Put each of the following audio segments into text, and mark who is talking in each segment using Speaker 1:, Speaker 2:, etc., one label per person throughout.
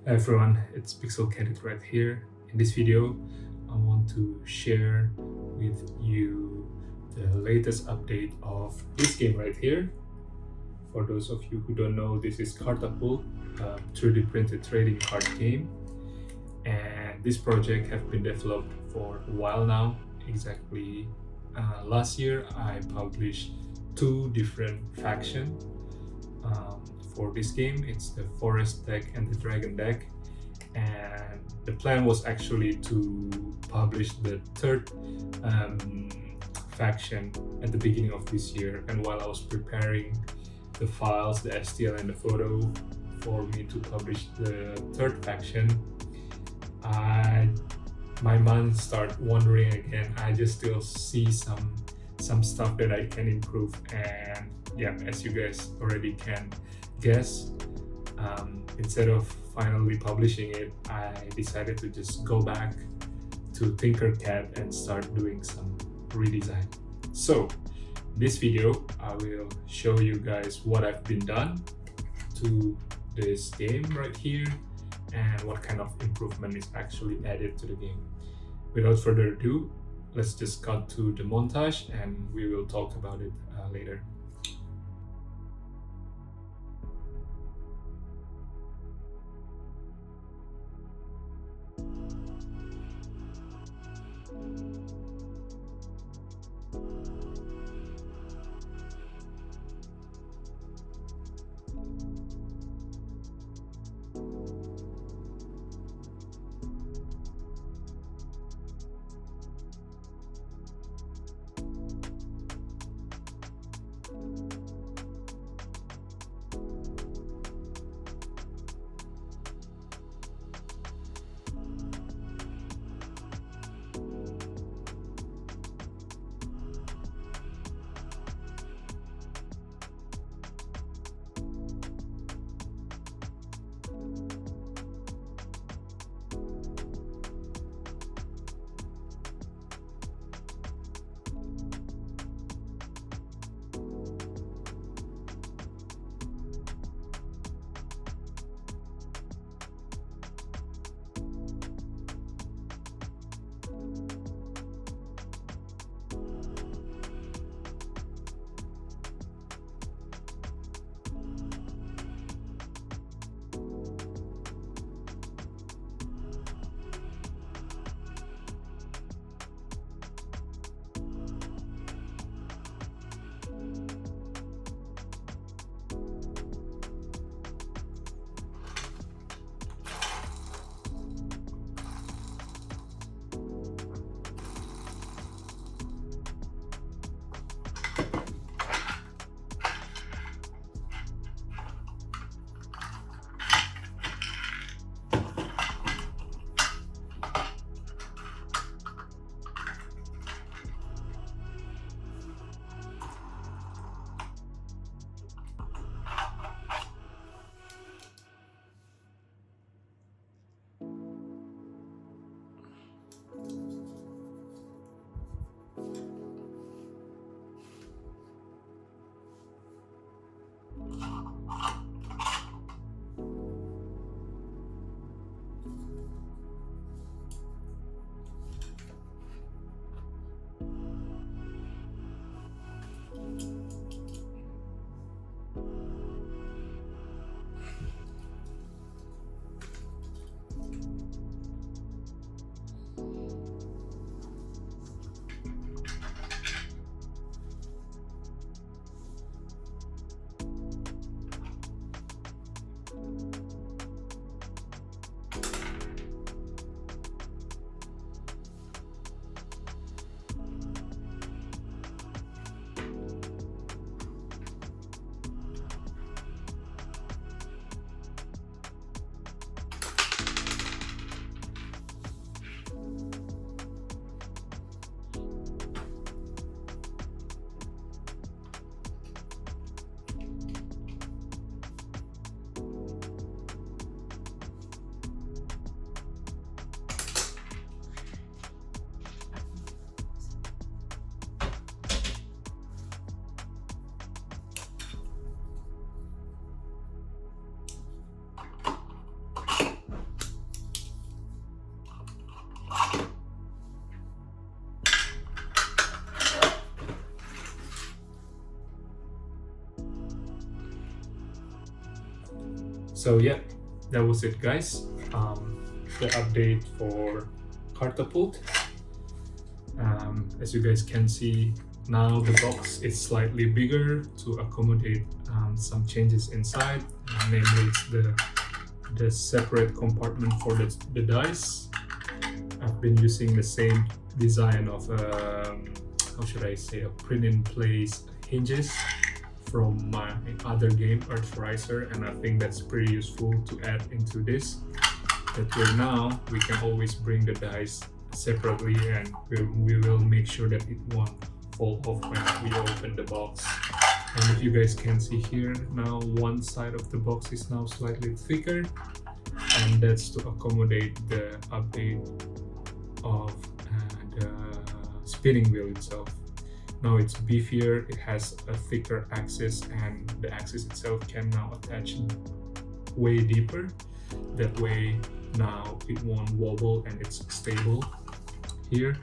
Speaker 1: Hi everyone, it's Pixel Candid right here. In this video, I want to share with you the latest update of this game right here. For those of you who don't know, this is Cartapool, a 3D printed trading card game. And this project has been developed for a while now. Exactly last year, I published two different factions for this game. It's the Forest deck and the Dragon deck, and the plan was actually to publish the third um, faction at the beginning of this year. And while I was preparing the files, the STL and the photo for me to publish the third faction, I my mind start wandering again. I just still see some stuff that I can improve, and yeah, as you guys already can guess, instead of finally publishing it, I decided to just go back to Tinkercad and start doing some redesign. So this video, I will show you guys what I've been done to this game right here and what kind of improvement is actually added to the game. Without further ado, let's just cut to the montage and we will talk about it later. So yeah, that was it, guys. The update for Cartapult. As you guys can see, now the box is slightly bigger to accommodate some changes inside. Namely, it's the separate compartment for the dice. I've been using the same design of how should I say, a print-in-place hinges from my other game, Earthriser, and I think that's pretty useful to add into this. That way now we can always bring the dice separately, and we will make sure that it won't fall off when we open the box. And if you guys can see here, now one side of the box is now slightly thicker, and that's to accommodate the update of the spinning wheel itself. Now it's beefier, it has a thicker axis, and the axis itself can now attach way deeper. That way now it won't wobble and it's stable here.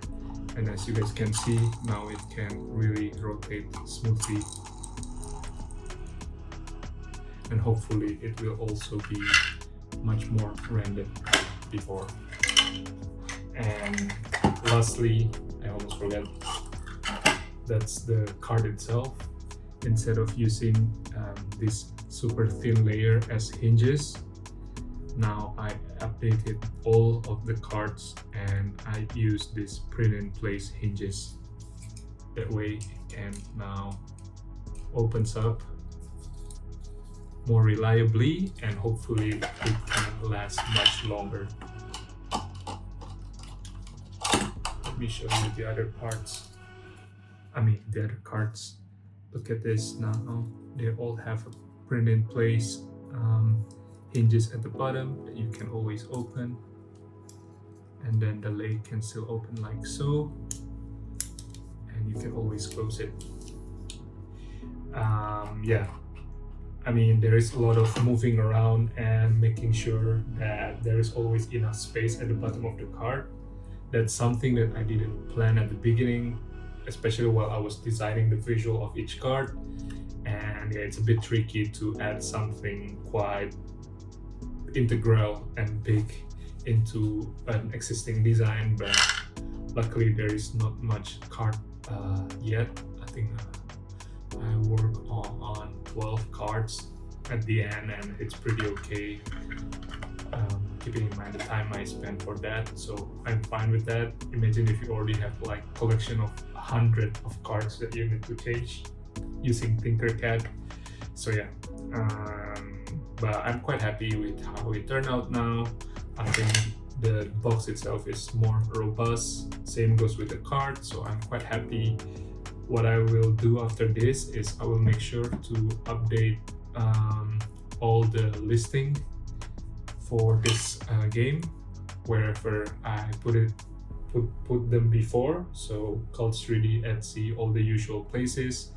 Speaker 1: And as you guys can see, now it can really rotate smoothly. And hopefully it will also be much more rounded before. And lastly, I almost forgot, that's the card itself. Instead of using this super thin layer as hinges, now I updated all of the cards and I use this print-in-place hinges. That way it can now opens up more reliably, and hopefully it can last much longer. Let me show you the other parts. The other cards. Look at this now. They all have a print-in-place hinges at the bottom that you can always open, and then the lid can still open like so, and you can always close it. There is a lot of moving around and making sure that there is always enough space at the bottom of the card. That's something that I didn't plan at the beginning, especially while I was designing the visual of each card. And yeah, it's a bit tricky to add something quite integral and big into an existing design, but luckily there is not much card yet. I think I work on 12 cards at the end, and it's pretty okay, keeping in mind the time I spent for that, so I'm fine with that. Imagine if you already have like collection of 100 of cards that you need to change using Tinkercad. So yeah, but I'm quite happy with how it turned out now. I think the box itself is more robust, same goes with the card, so I'm quite happy. What I will do after this is I will make sure to update all the listing for this game wherever I put them before, so Cults 3D, Etsy, all the usual places,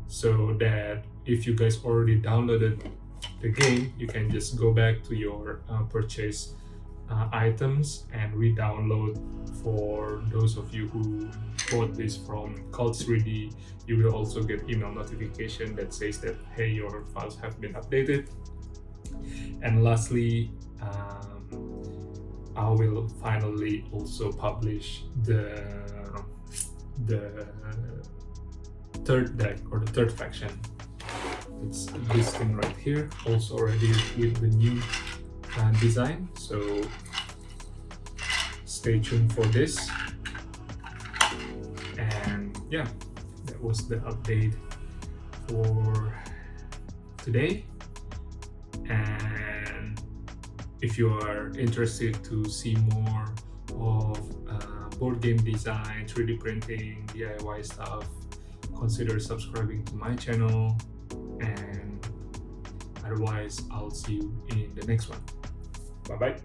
Speaker 1: so that if you guys already downloaded the game, you can just go back to your purchase items and re-download. For those of you who bought this from Cults 3D, you will also get email notification that says that hey, your files have been updated. And lastly, I will finally also publish the third deck, or the third faction. It's this thing right here, also already with the new design, so stay tuned for this. And yeah, that was the update for today. And if you are interested to see more of board game design, 3D printing, DIY stuff, consider subscribing to my channel. And otherwise, I'll see you in the next one. Bye bye.